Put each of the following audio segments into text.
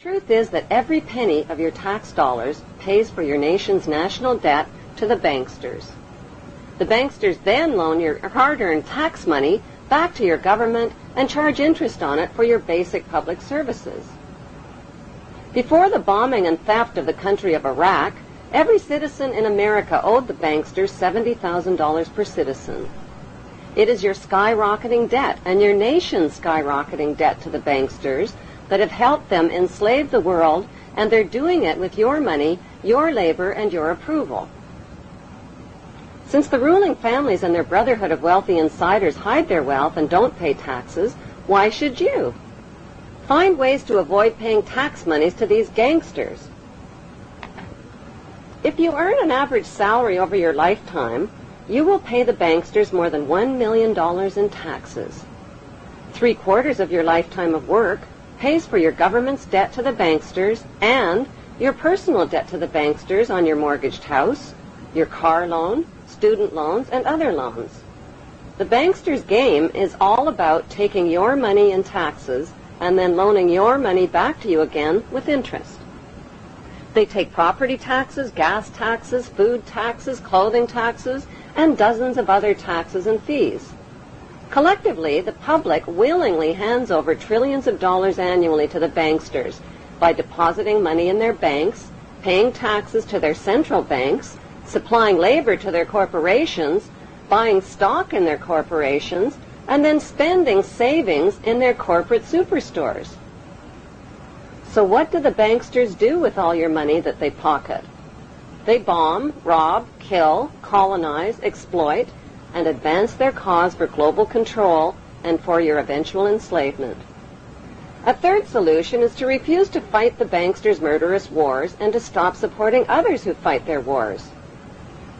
Truth is that every penny of your tax dollars pays for your nation's national debt to the banksters. The banksters then loan your hard-earned tax money back to your government and charge interest on it for your basic public services. Before the bombing and theft of the country of Iraq, every citizen in America owed the banksters $70,000 per citizen. It is your skyrocketing debt and your nation's skyrocketing debt to the banksters that have helped them enslave the world, and they're doing it with your money, your labor, and your approval. Since the ruling families and their brotherhood of wealthy insiders hide their wealth and don't pay taxes, why should you? Find ways to avoid paying tax monies to these gangsters. If you earn an average salary over your lifetime, you will pay the banksters more than $1 million in taxes. 3/4 of your lifetime of work pays for your government's debt to the banksters and your personal debt to the banksters on your mortgaged house, your car loan, student loans, and other loans. The banksters' game is all about taking your money in taxes and then loaning your money back to you again with interest. They take property taxes, gas taxes, food taxes, clothing taxes, and dozens of other taxes and fees. Collectively, the public willingly hands over trillions of dollars annually to the banksters by depositing money in their banks, paying taxes to their central banks, supplying labor to their corporations, buying stock in their corporations, and then spending savings in their corporate superstores. So what do the banksters do with all your money that they pocket? They bomb, rob, kill, colonize, exploit, and advance their cause for global control and for your eventual enslavement. A third solution is to refuse to fight the banksters' murderous wars and to stop supporting others who fight their wars.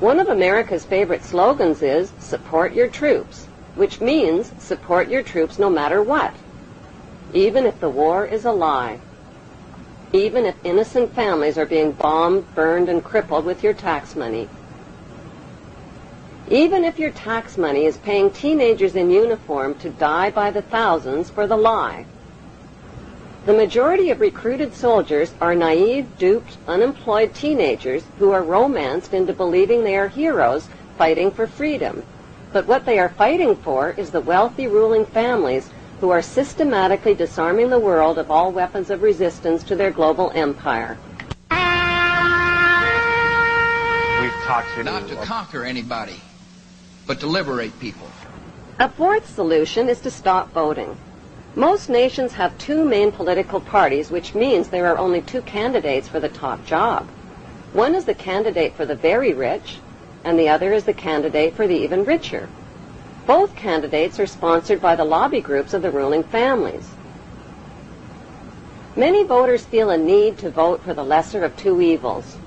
One of America's favorite slogans is, "Support your troops," which means support your troops no matter what, even if the war is a lie, even if innocent families are being bombed, burned, and crippled with your tax money. Even if your tax money is paying teenagers in uniform to die by the thousands for the lie. The majority of recruited soldiers are naive, duped, unemployed teenagers who are romanced into believing they are heroes fighting for freedom. But what they are fighting for is the wealthy ruling families who are systematically disarming the world of all weapons of resistance to their global empire. We've talked to not to conquer anybody, but to liberate people. A fourth solution is to stop voting. Most nations have two main political parties, which means there are only two candidates for the top job. One is the candidate for the very rich, and the other is the candidate for the even richer. Both candidates are sponsored by the lobby groups of the ruling families. Many voters feel a need to vote for the lesser of two evils,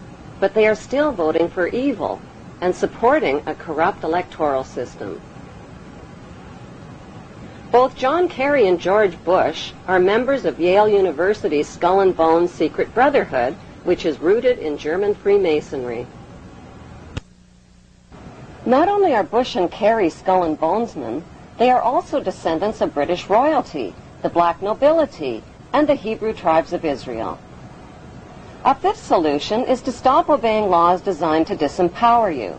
but they are still voting for evil and supporting a corrupt electoral system. Both John Kerry and George Bush are members of Yale University's Skull and Bones Secret Brotherhood, which is rooted in German Freemasonry. Not only are Bush and Kerry Skull and Bonesmen, they are also descendants of British royalty, the black nobility, and the Hebrew tribes of Israel. A fifth solution is to stop obeying laws designed to disempower you.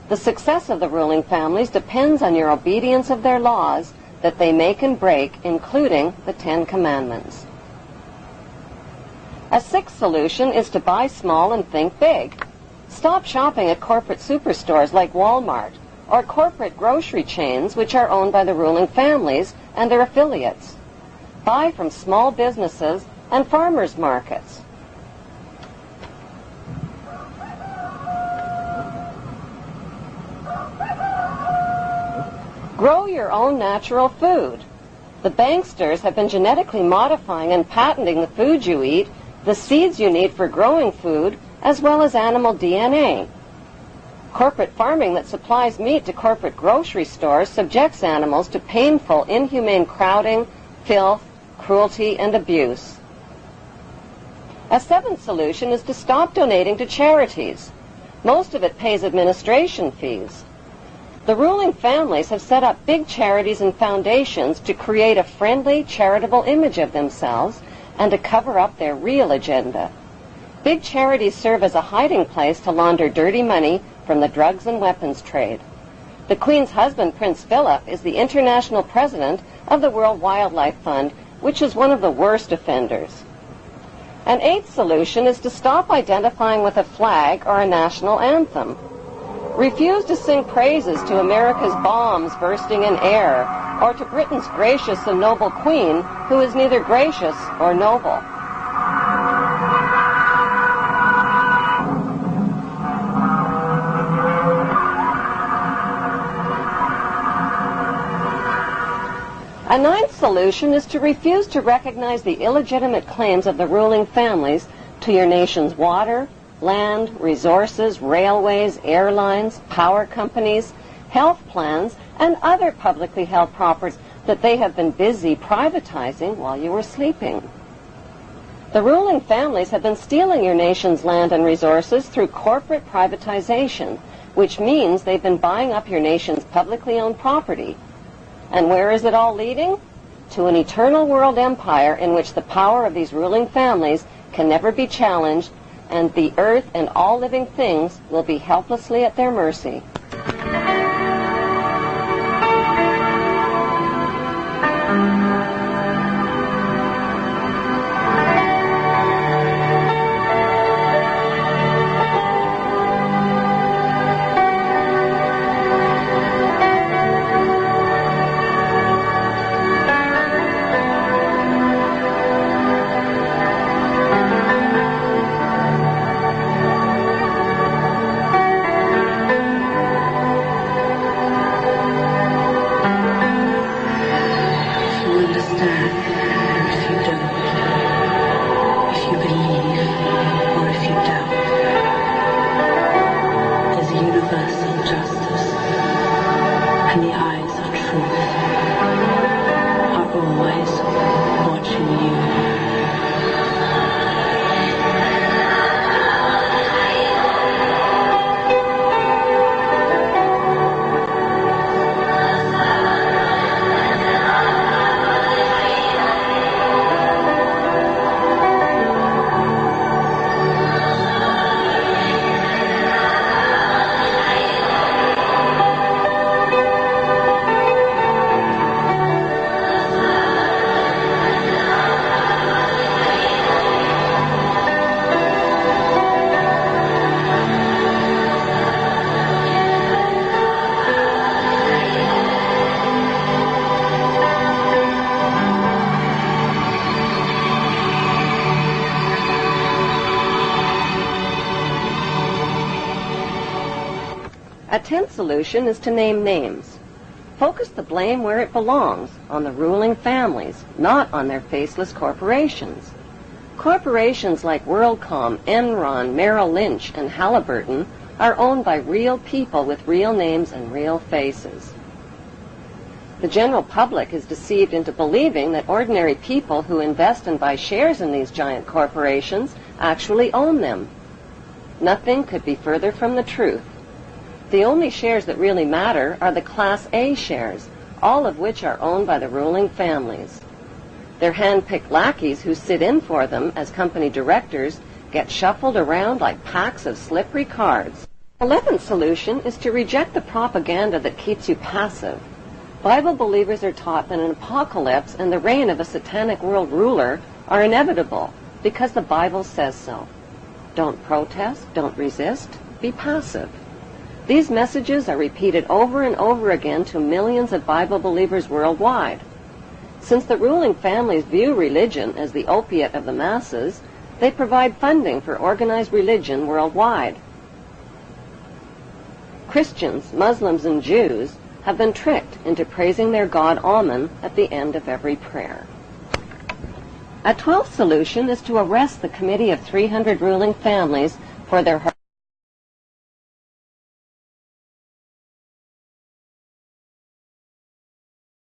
The success of the ruling families depends on your obedience of their laws that they make and break, including the 10 Commandments. A sixth solution is to buy small and think big. Stop shopping at corporate superstores like Walmart or corporate grocery chains which are owned by the ruling families and their affiliates. Buy from small businesses and farmers markets. Grow your own natural food. The banksters have been genetically modifying and patenting the food you eat, the seeds you need for growing food, as well as animal DNA. Corporate farming that supplies meat to corporate grocery stores subjects animals to painful, inhumane crowding, filth, cruelty, and abuse. A seventh solution is to stop donating to charities. Most of it pays administration fees. The ruling families have set up big charities and foundations to create a friendly, charitable image of themselves and to cover up their real agenda. Big charities serve as a hiding place to launder dirty money from the drugs and weapons trade. The Queen's husband, Prince Philip, is the international president of the World Wildlife Fund, which is one of the worst offenders. An eighth solution is to stop identifying with a flag or a national anthem. Refuse to sing praises to America's bombs bursting in air, or to Britain's gracious and noble Queen, who is neither gracious or noble. A ninth solution is to refuse to recognize the illegitimate claims of the ruling families to your nation's water, land, resources, railways, airlines, power companies, health plans, and other publicly held properties that they have been busy privatizing while you were sleeping. The ruling families have been stealing your nation's land and resources through corporate privatization, which means they've been buying up your nation's publicly owned property. And where is it all leading? To an eternal world empire in which the power of these ruling families can never be challenged, and the earth and all living things will be helplessly at their mercy. A tenth solution is to name names. Focus the blame where it belongs, on the ruling families, not on their faceless corporations. Corporations like WorldCom, Enron, Merrill Lynch, and Halliburton are owned by real people with real names and real faces. The general public is deceived into believing that ordinary people who invest and buy shares in these giant corporations actually own them. Nothing could be further from the truth. The only shares that really matter are the Class A shares, all of which are owned by the ruling families. Their hand-picked lackeys who sit in for them as company directors get shuffled around like packs of slippery cards. The 11th solution is to reject the propaganda that keeps you passive. Bible believers are taught that an apocalypse and the reign of a satanic world ruler are inevitable because the Bible says so. Don't protest, don't resist, be passive. These messages are repeated over and over again to millions of Bible believers worldwide. Since the ruling families view religion as the opiate of the masses, they provide funding for organized religion worldwide. Christians, Muslims, and Jews have been tricked into praising their god Amen at the end of every prayer. A 12th solution is to arrest the Committee of 300 ruling families for their